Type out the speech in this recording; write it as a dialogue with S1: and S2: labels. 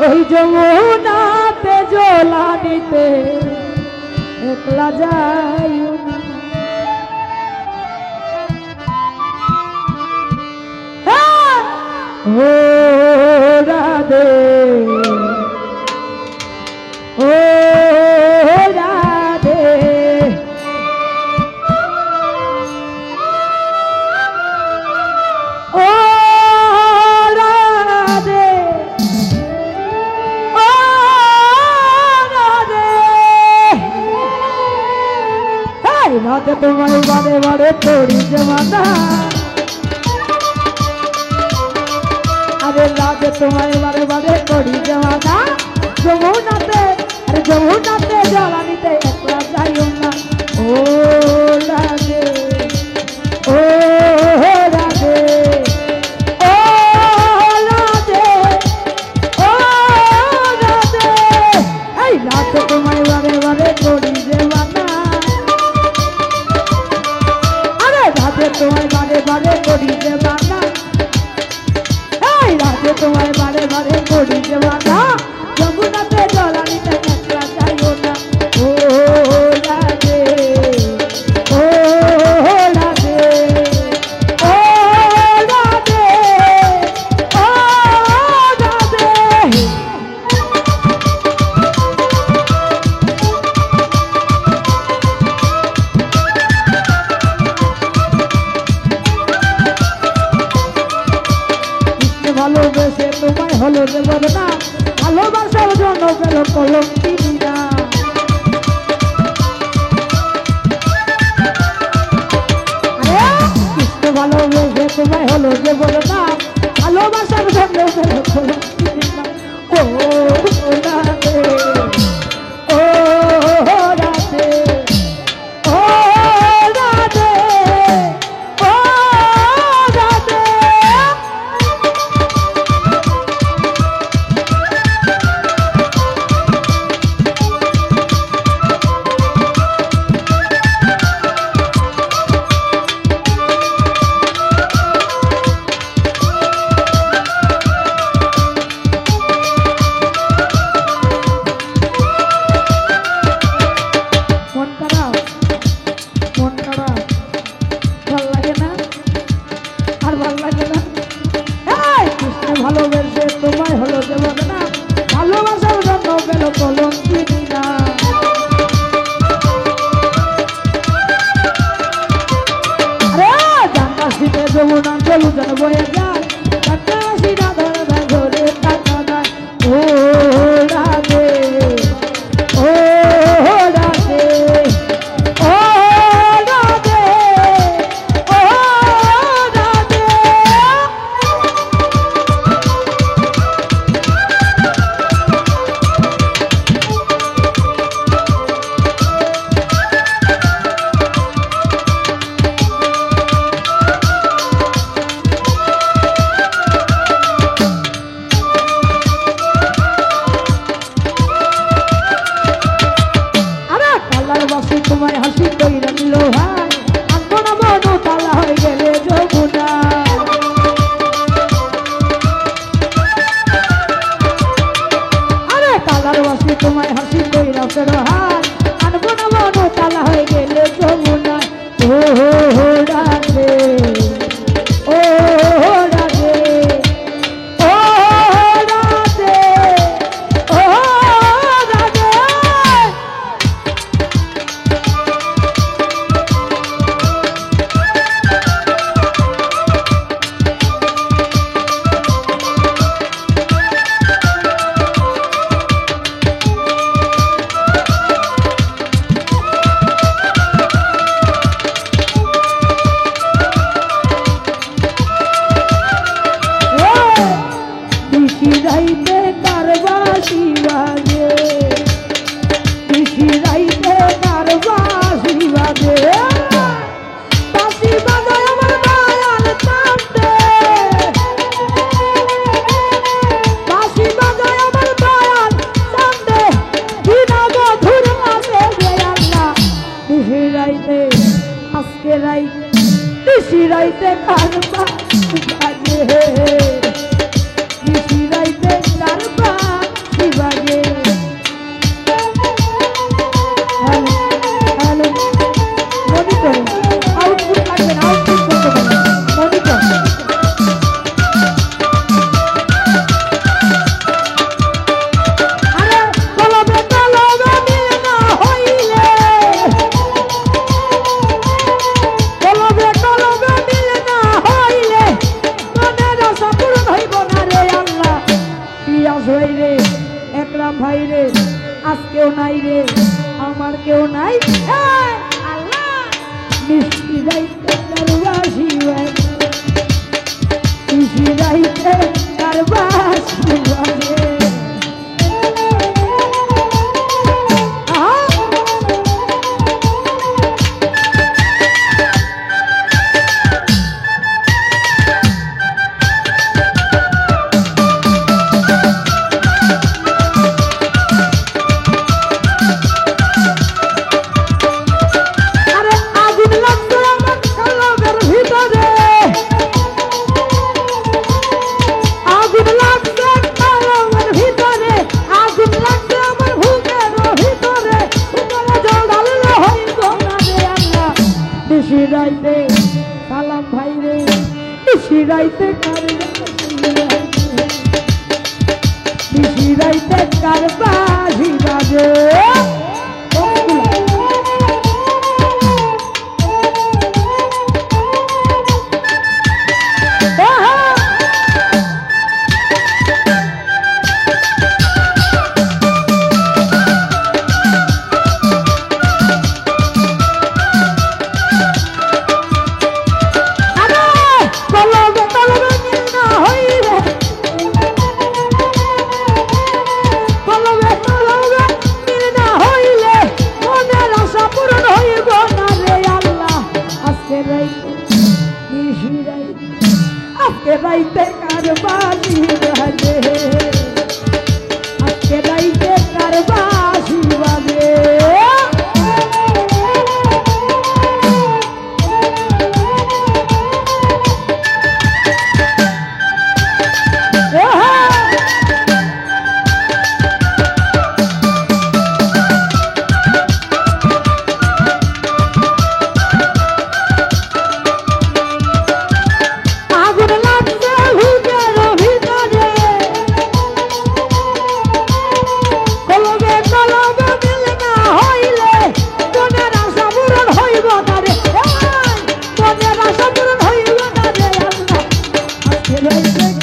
S1: ওই যমুনাতে জলা দিতে একলা যাইও না। ও রাধে ও রাধে ও রাধে ও রাধে। এই রাধে তোমায় বারে বারে তোড়ি জমানা, আরে রাধে তোমায় বারে বারে তোড়ি জমানা। যমুনাতে আরে যমুনাতে জলা নিতে একলা যাইও না। ও রাধে ও রাধে ও রাধে ও রাধে। এই রাধে তোমায় বারে বারে তোড়ি জমানা, আরে রাধে তোমায় বারে বারে তোড়ি জমানা। এই রাধে তোমায় বারে বারে তোড়ি জমানা। যমুনাতে জলা নিতে একলা যাইও না। ও রাধে ও রাধে ও রাধে ও রাধে। ভালোবেসে তোমায় হলো যে বদনা, ভালোবাসার জন্য পেল কলঙ্কিনী না। কৃষ্ণ ভালোবেসে তোমায় হলো যে বদনা, ভালোবাসার জন্য পেল কলঙ্কিনী না। ও রাধে ও রাধে ও রাধে ও রাধে। ভালোবেসে তোমায় হলো যে বদনা, ভালোবাসার জন্য পেল কলঙ্কিনী না। আরে জানবাসীতে যমুনা চলু যেন বয়ে যায়, জানবাসী না ধরে ধরে টাকা দেয়। ও রাধে ও রাধে ও রাধে ও রাধে। তোমায় হাসি কইরা নিল ভাই, আনবো না মনো তালা হয়ে গেলে যমুনা। আরে কালার বাসি তোমায় হাসি কইরা ফের হাই, আনবো না মনো তালা হয়ে গেলে যমুনা। ও রাধে ও রাধে ও রাধে ও রাধে। রাইতে কার বাঁশি বাজে, রাইতে কার বাঁশি বাজে। বাঁশি বাজায় আমার মায়ার কান্দে, বাঁশি বাজায় আমার মায়ার কান্দে। বিনা মধুর মাঝে গে আল্লাহ নিশি রাইতে, আজকে রাইতে নিশি রাইতে কার বাঁশি বাজে। নিশি রাইতে কার বাঁশি ভাই রে আজকেও নাই রে আমার কেউ নাই আল্লাহ মিষ্টি যাইতে কারবাসি মিষ্টি যাইতে কারবাসি শিরাইতে সালাম ভাই রে শিরাইতে শিরাইতে কারবাসি বাজে আজকে রাইতে কারবাসি বাজে আজকে রাইতে কারবাসি বাজে right there.